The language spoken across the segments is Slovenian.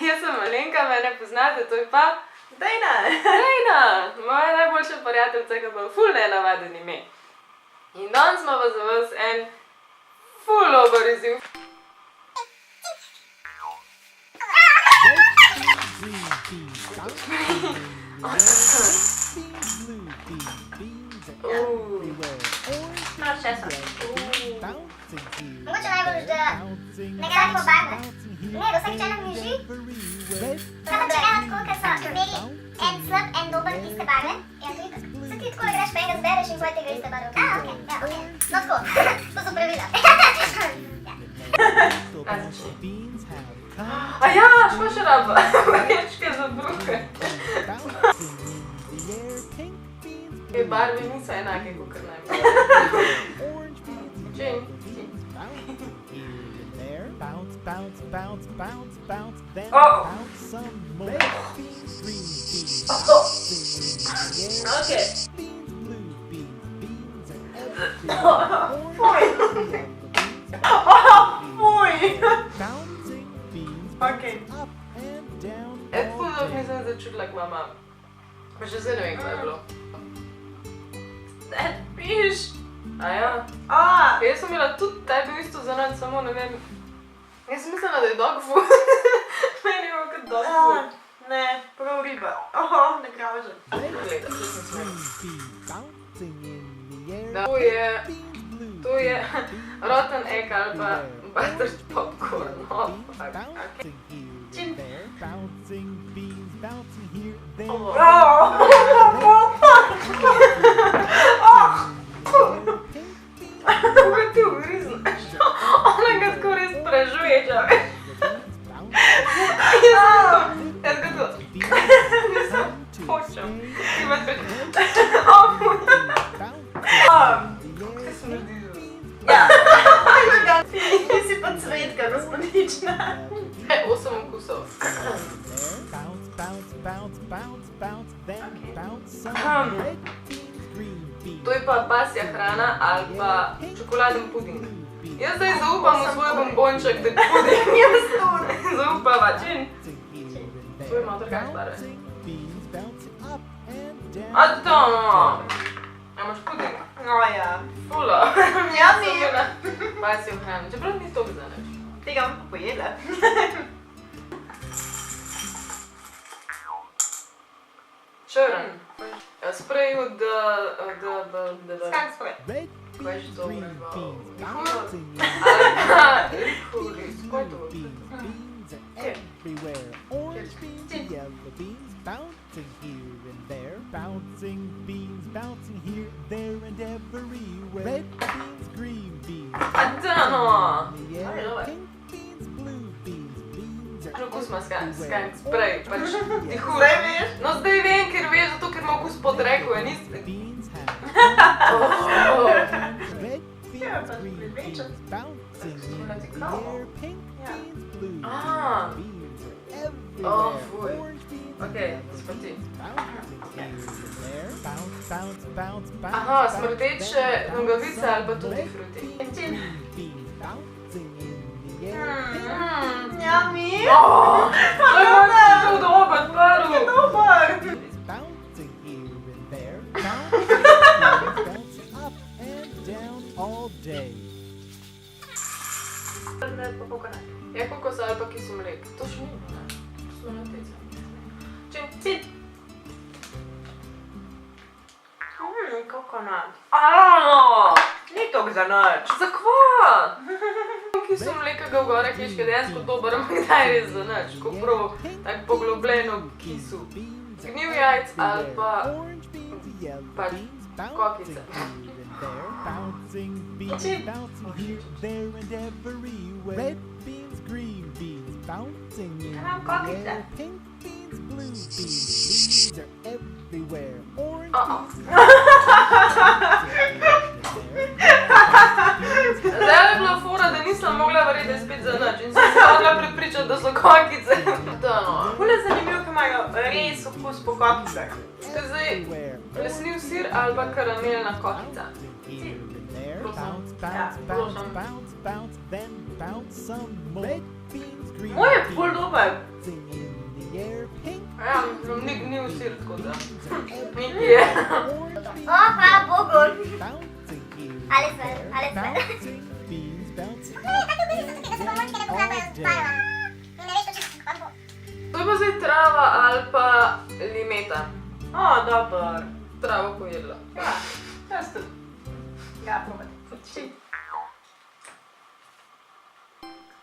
Jaz sem Alenka, mene poznate, to je pa Dejna! Dejna, moja najboljša prijateljica, ki ima ful nenavaden ime. In danes smo pa za vas en ful dober izziv. Malo česa. Mogoče najbolj, da ne gre po barve. Ne, da vsak čaj namniži. Samo če gledam tako, ker so imeli en slab, en dober iste barve. Ja, to je tako. Se ti tako greš, pa enega zbereš in poje tega iste barve. Okej, ja, okej. No tako, to so pravila. A ja, špa še raba, vrečke za bruhe. Te barve niso enake, kakor najbolj. Čim? Okej. Fuj! Okej. Ful dolgo nisem začutila, k mama. Pa še zdaj ne vem, kaj je bilo. Piš! Aja. Jaz sem imela tudi tebi isto zanad, samo ne vem. Jaz sem mislila, da je dog food. Meni je kot dog food. Ne, prav riba. Ne kražem. Gleda, če sem smela. To je rotten egg ali pa buttered popcorn. Čim? Kako ti ugriznaš? Ona ga tako res prežuječe, veš? Jaz ga to... Nisem hočem. Ti imaš več... Kaj se mi zdi? Ja. Ti si pa cvetka, gospodična. 8 okusov. To je pa pasja hrana ali pa čokoladen puding. Jaz zdaj zaupam v svoj bombonček, da je puding. Jaz tudi. Zaupava, čin? To je malo drugače barve. A to no. A imaš puding? No ja. Fula. Ja, mi. Pasjo hrano, čeprav ni toliko za nič. Tega bom pa pojedla. Črn. Sprej od... Skank sprej. Kaj je že to uražval? Rikuris. Kaj je to? Bouncing here and there, bouncing beans, bouncing here, there and everywhere. Red beans, green beans, Adano! pink beans, blue beans, beans are Okus ima skank sprej, pač ti hud. Zdaj veš? No zdaj vem, ker veš, zato ker ima okus podreku, ja niste. beans have red Ja, beans, pa green privečen. beans, bouncing in Skulati the kao. air, pink Ja. beans, blue Ah. beans are Oh, everywhere. fuj. Orange beans, Okej, spati. bouncing here and there, bounce, bounce, bounce, bounce. Aha, smrdeče nogavice ali pa tutti frutti. Green beans, bouncing in the air. Yummy. To je tako dober prvi. Dober. Bouncing here and there, bouncing up and down all day. Je kokos ali pa kisel mlek. To še ni, ne? To smo na tej zemlji. Čin. Kokonat. Aaaa! Ni toliko za nič. Zakva? Kisel mleka ga v gorah ješke dejansko dober, ampak daj res za nič. Ko prav tak poglobljeno kisu. Zgnil jajc ali pa pač kokice. Bouncing beans, bouncing here, there and everywhere. Red beans, green beans, bouncing in Can I have the coffee, air. sir? Pink beans, blue beans, beans are everywhere. Orange Zdaj je bila fora, da nisem mogla verjeti, da je spet za nič in sem se mogla prepričati, da so kokice. Da no. Ful je zanimivo, ker imajo res okus po kokicah. To je zdaj lesniv sir ali pa karamelna kokica. here and there. Prosim. Bounce, Ja, bounce, bounce, prosim. bounce, bounce, then bounce some more. Red beans, green Moj je beans. ful dober. bouncing in the air, pink Ja, ni usir tako da. Niti je. O, hvala Bogu. bouncing here, Ali super, ali super. bouncing beans, bouncing Ne, tako bi se tukaj, da se bomo nekaj ne pozabljajo spravila. In ne veš točno, kako bo. To je pa zdaj trava ali pa limeta. O, dober. Travo pojedla. Ja, jaz tudi. Ja, probati.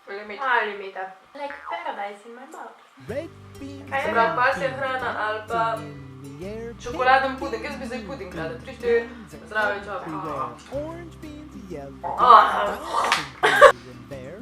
Limeta. Ali mi ta. Like paradise in my mouth. red beans, Kaj Se je? pravi, pasja hrana ali pa in the air, čokoladen puding. Jaz bi zdaj puding rada. 3-4 zdrave čope. everywhere, orange beans, yellow Ah. beans, there,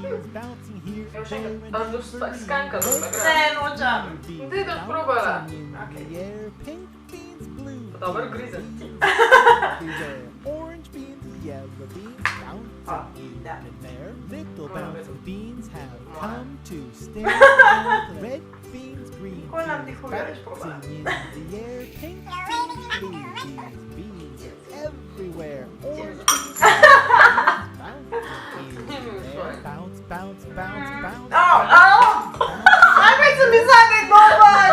beans bouncing here, Evo še enkrat. A boš skanka dobra Ne, hrana. nočem. Daj da probala. in the air, pink beans, blue Dobar grizen. everywhere, orange beans, yellow beans, bouncing yeah. here and there, little Wow. bouncing beans have Wow. come to stay, and red beans, green Kako nam ti beans, huja več probala? bouncing in the air, pink blue beans, beans everywhere, orange beans, bouncing in the air, bounce, bounce, bounce, bounce, Au, au! Ajme se mi zadnji dober!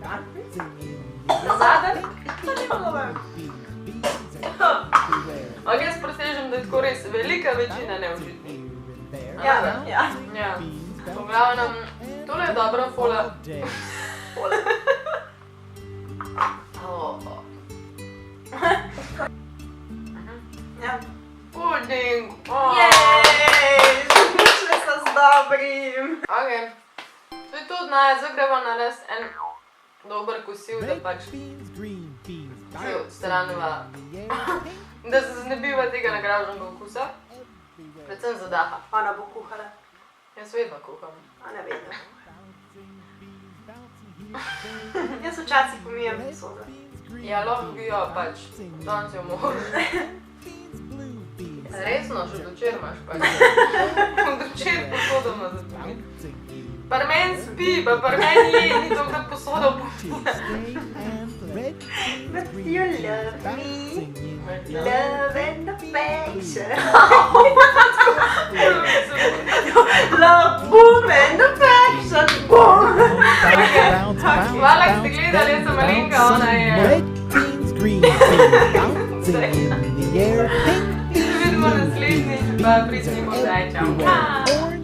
bouncing in the air, Zadnji? To ni bilo dober. beans everywhere. Ampak jaz presežem, da je tako res velika večina neužitnih. Ja, ja. Ja. V glavnem, tole je dobra fola. Ja. Puding! Jej, zaključili so z dobrim. Ok. To je to od nas, zdaj gremo narediti en dober kosil, da Red pač beans, green beans, se odstraniva, in the air, pink da se znebiva tega nagraženega okusa, everywhere, predvsem zadaha. Ona bo kuhala. Jaz vedno kuham. A ne vedno. bouncing beans, bouncing here, there, Jaz včasih pomijem red posode. beans, green Ja, lahko bi jo pač, danes jo moraš. beans, blue beans, Resno, še dočer imaš pač. Dočer posodo na zapomni. bouncing here, Par men spi, pa par men je, ni to, da posodo to pomija. stay, and red beans, But green you beans, love me. bouncing in the Love and affection. air, Love, boom and affection. Boom. bounce, bounce, Hvala, ki ste bounce, gledali, jaz sem Alenka, ona je... red beans, green beans, bouncing in the air, pink Se vidimo naslednjič, pa prisnimo zdaj, čau. everywhere, orange